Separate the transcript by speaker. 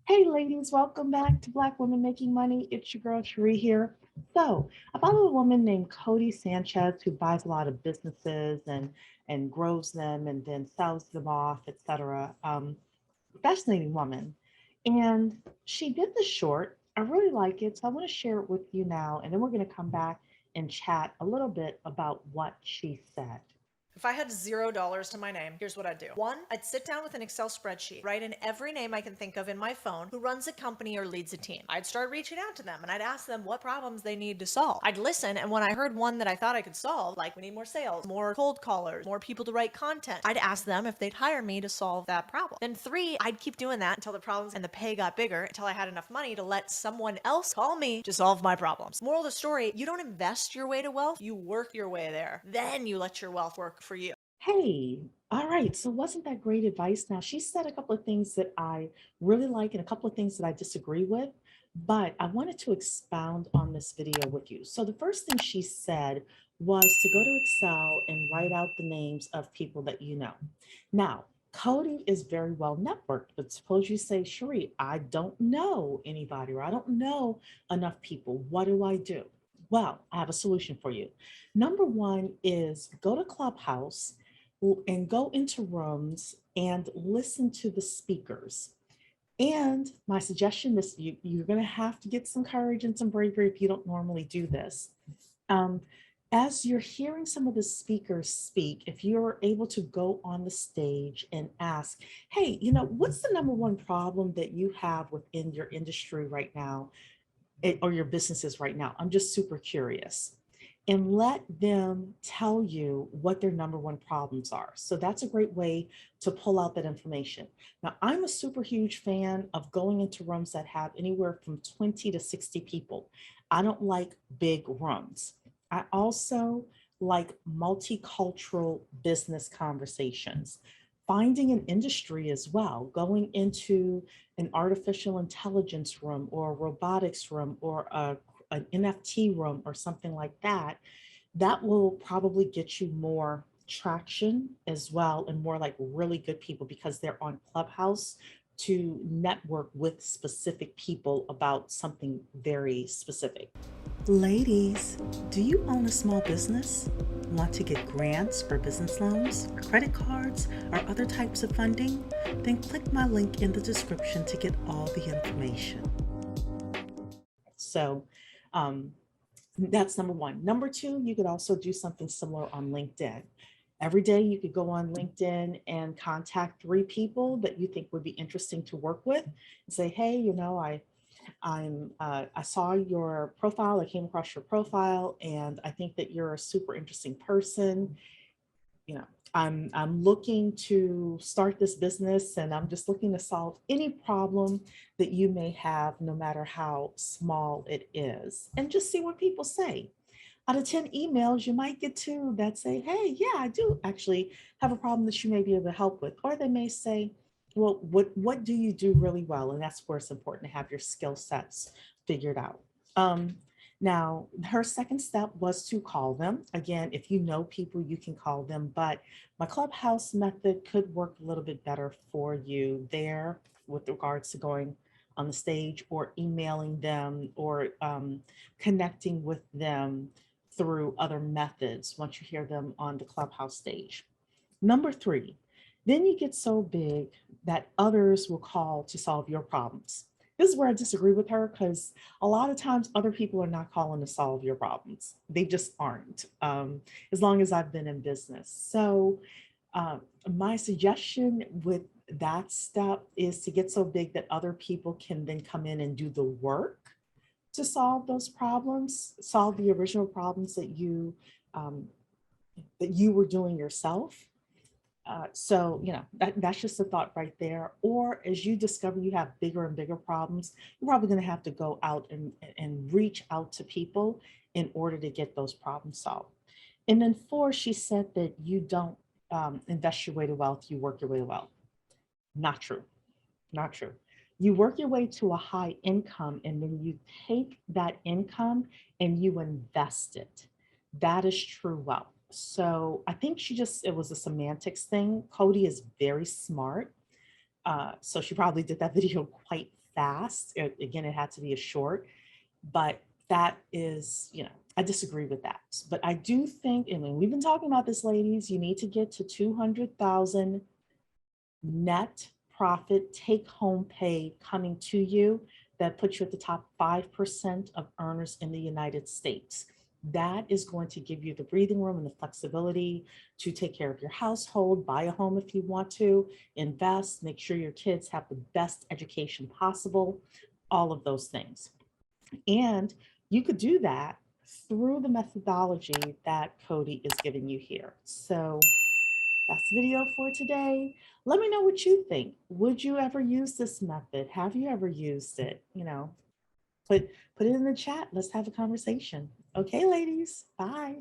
Speaker 1: Hey ladies, welcome back to Black Women Making Money. It's your girl Cherie here. So I follow a woman named Codie Sanchez who buys a lot of businesses and grows them and then sells them off, etc. Fascinating woman. And she did the short. I really like it. So I want to share it with you now. And then we're going to come back and chat a little bit about what she said.
Speaker 2: If I had $0 to my name, here's what I'd do. One, I'd sit down with an Excel spreadsheet, write in every name I can think of in my phone who runs a company or leads a team. I'd start reaching out to them and I'd ask them what problems they need to solve. I'd listen, and when I heard one that I thought I could solve, like we need more sales, more cold callers, more people to write content, I'd ask them if they'd hire me to solve that problem. Then three, I'd keep doing that until the problems and the pay got bigger, until I had enough money to let someone else call me to solve my problems. Moral of the story, you don't invest your way to wealth, you work your way there. Then you let your wealth work for you.
Speaker 1: Hey, all right. So wasn't that great advice? Now, she said a couple of things that I really like and a couple of things that I disagree with, but I wanted to expound on this video with you. So the first thing she said was to go to Excel and write out the names of people that you know. Now, Codie is very well networked, but suppose you say, Cherie, I don't know anybody or I don't know enough people. What do I do? Well, I have a solution for you. Number one is go to Clubhouse and go into rooms and listen to the speakers. And my suggestion is you're going to have to get some courage and some bravery if you don't normally do this. Um, as you're hearing some of the speakers speak, if you're able to go on the stage and ask, hey, what's the number one problem that you have within your industry right now or your businesses right now? I'm just super curious, and let them tell you what their number one problems are. So that's a great way to pull out that information. Now, I'm a super huge fan of going into rooms that have anywhere from 20 to 60 people. I don't like big rooms. I also like multicultural business conversations. Finding an industry as well, going into an artificial intelligence room or a robotics room or an NFT room or something like that, that will probably get you more traction as well and more like really good people because they're on Clubhouse to network with specific people about something very specific. Ladies, do you own a small business? Want to get grants for business loans, credit cards, or other types of funding? Then click my link in the description to get all the information. So that's number one. Number two, you could also do something similar on LinkedIn. Every day you could go on LinkedIn and contact three people that you think would be interesting to work with and say, hey, I saw your profile, I came across your profile, and I think that you're a super interesting person. You know, I'm looking to start this business and I'm just looking to solve any problem that you may have, no matter how small it is, and just see what people say. Out of 10 emails, you might get two that say, hey, yeah, I do actually have a problem that you may be able to help with. Or they may say, well, what do you do really well? And that's where it's important to have your skill sets figured out. Now, her second step was to call them. Again, if you know people, you can call them, but my Clubhouse method could work a little bit better for you there with regards to going on the stage or emailing them or connecting with them through other methods once you hear them on the Clubhouse stage. Number three, then you get so big that others will call to solve your problems. This is where I disagree with her because a lot of times other people are not calling to solve your problems. They just aren't, as long as I've been in business. So my suggestion with that step is to get so big that other people can then come in and do the work to solve those problems, solve the original problems um, that you were doing yourself. So, that's just a thought right there. Or as you discover you have bigger and bigger problems, you're probably going to have to go out and reach out to people in order to get those problems solved. And then four, she said that you don't invest your way to wealth, you work your way to wealth. Not true. Not true. You work your way to a high income and then you take that income and you invest it. That is true wealth. So I think it was a semantics thing. Codie is very smart. So she probably did that video quite fast. Again, it had to be a short, but that is, I disagree with that. But I do think, and we've been talking about this, ladies, you need to get to 200,000 net profit take home pay coming to you. That puts you at the top 5% of earners in the United States. That is going to give you the breathing room and the flexibility to take care of your household, buy a home if you want to, invest, make sure your kids have the best education possible, all of those things. And you could do that through the methodology that Codie is giving you here. So that's the video for today. Let me know what you think. Would you ever use this method? Have you ever used it? Put it in the chat. Let's have a conversation. Okay, ladies, bye.